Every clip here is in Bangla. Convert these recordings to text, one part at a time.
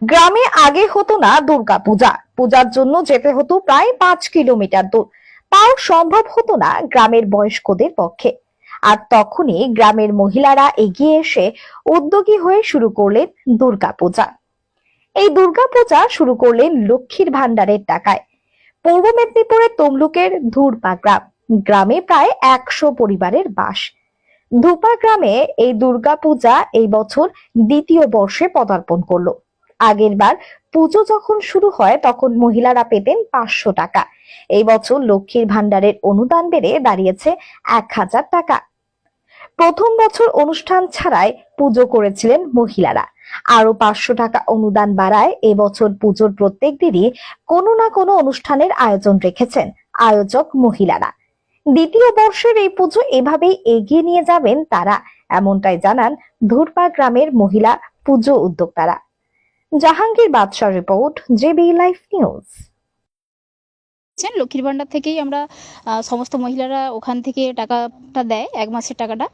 গ্রামে আগে হতো না দুর্গাপূজা। পূজার জন্য যেতে হতো প্রায় 5 কিলোমিটার দূর। তাও সম্ভব হতো না গ্রামের বয়স্কদের পক্ষে। আর তখনই গ্রামের মহিলারা এগিয়ে এসে উদ্যোগী হয়ে শুরু করলেন দুর্গাপূজা। এই দুর্গাপূজা শুরু করলেন লক্ষ্মীর ভান্ডারের টাকায়। পূর্ব মেদিনীপুরের তমলুকের ধুরপা গ্রাম, গ্রামে প্রায় 100 পরিবারের বাস। ধুপা গ্রামে এই দুর্গাপূজা এই বছর দ্বিতীয় বর্ষে পদার্পণ করলো। আগের বার পুজো যখন শুরু হয় তখন মহিলারা পেতেন 500 টাকা। এই বছর লক্ষ্মীর ভান্ডারের অনুদান বেড়ে দাঁড়িয়েছে 1000 টাকা। প্রথম বছর অনুষ্ঠান ছাড়াই পুজো করেছিলেন মহিলারা। আরো 500 টাকা অনুদান বাড়ায় এবছর পুজোর প্রত্যেক দিনই কোনো না কোনো অনুষ্ঠানের আয়োজন রেখেছেন আয়োজক মহিলারা। দ্বিতীয় বর্ষের এই পুজো এভাবেই এগিয়ে নিয়ে যাবেন তারা, এমনটাই জানান ধুরপা গ্রামের মহিলা পুজো উদ্যোক্তারা। জাহাঙ্গীর বাদশাহ রিপোর্ট, জেবি লাইভ নিউজ। লক্ষ্মীর ভান্ডার থেকেই আমরা সমস্ত মহিলারা ওখান থেকে টাকাটা দেয়, 1 মাসের টাকাটা।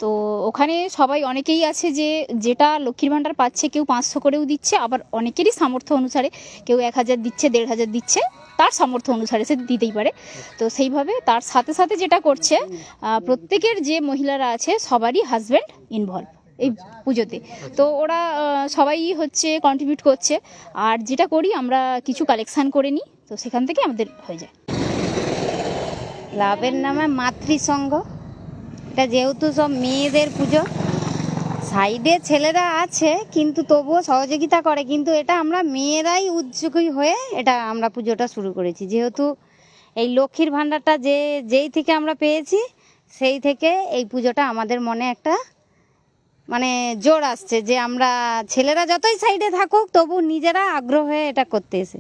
তো ওখানে সবাই অনেকেই আছে যে যেটা লক্ষ্মীর ভান্ডার পাচ্ছে, কেউ 500 করেও দিচ্ছে, আবার অনেকেরই সামর্থ্য অনুসারে কেউ 1000 দিচ্ছে, 1500 দিচ্ছে, তার সামর্থ্য অনুসারে সে দিতেই পারে। তো সেইভাবে তার সাথে সাথে যেটা করছে, প্রত্যেকের যে মহিলারা আছে সবারই হাজব্যান্ড ইনভলভ এই পুজোতে। তো ওরা সবাই হচ্ছে কন্ট্রিবিউট করছে। আর যেটা করি আমরা কিছু কালেকশন করে নিই, তো সেখান থেকে আমাদের হয়ে যায়। ক্লাবের নামে মাতৃসংঘ। এটা যেহেতু সব মেয়েদের পুজো, সাইডে ছেলেরা আছে কিন্তু তবুও সহযোগিতা করে, কিন্তু এটা আমরা মেয়েরাই উদ্যোগী হয়ে এটা আমরা পুজোটা শুরু করেছি। যেহেতু এই লক্ষ্মীর ভাণ্ডারটা যেই থেকে আমরা পেয়েছি, সেই থেকে এই পুজোটা আমাদের মনে একটা মানে জোর আসছে যে আমরা ছেলেরা যতই সাইডে থাকুক তবু নিজেরা আগ্রহ হয়ে এটা করতে এসে।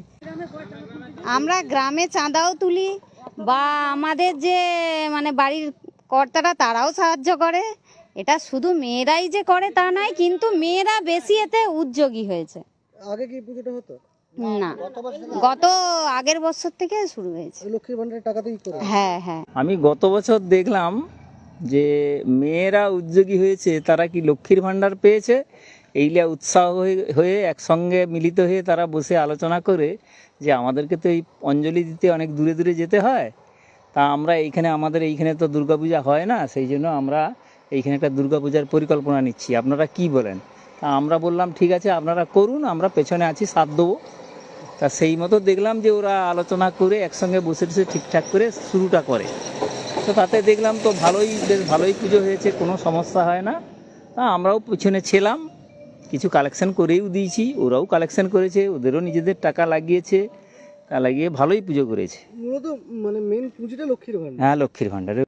আমরা গ্রামে চাঁদাও তুলি, বা আমাদের যে মানে বাড়ির কর্তারা তারাও সাহায্য করে। এটা শুধু মেয়েরাই যে করে তা নয়, কিন্তু মেয়েরা বেশি এতে উদ্যোগী হয়েছে। আগে কি পুজোটা হতো না, গত আগের বছর থেকে শুরু হয়েছে। লক্ষ্মীর ভান্ডারের টাকাতেই করে? হ্যাঁ হ্যাঁ। আমি গত বছর দেখলাম যে মেয়েরা উদ্যোগী হয়েছে, তারা কি লক্ষ্মীর ভান্ডার পেয়েছে, এইলা উৎসাহ হয়ে একসঙ্গে মিলিত হয়ে তারা বসে আলোচনা করে যে আমাদেরকে তো এই অঞ্জলি দিতে অনেক দূরে দূরে যেতে হয়, তা আমরা আমাদের এইখানে তো দুর্গাপূজা হয় না, সেই জন্য আমরা এইখানে একটা দুর্গাপূজার পরিকল্পনা নিচ্ছি, আপনারা কি বলেন? তা আমরা বললাম ঠিক আছে আপনারা করুন, আমরা পেছনে আছি, সাথ দেবো। তা সেই মতো দেখলাম যে ওরা আলোচনা করে একসঙ্গে বসে বসে ঠিকঠাক করে শুরুটা করে। তো তাতে দেখলাম তো বেশ ভালোই পুজো হয়েছে, কোনো সমস্যা হয় না। আমরাও পিছনে ছিলাম, কিছু কালেকশন করেও দিয়েছি, ওরাও কালেকশন করেছে, ওদেরও নিজেদের টাকা লাগিয়েছে, তা লাগিয়ে ভালোই পুজো করেছে। মূলত মানে মেন পুজোটা লক্ষ্মীর ভান্ডার। হ্যাঁ, লক্ষ্মীর ভান্ডারে।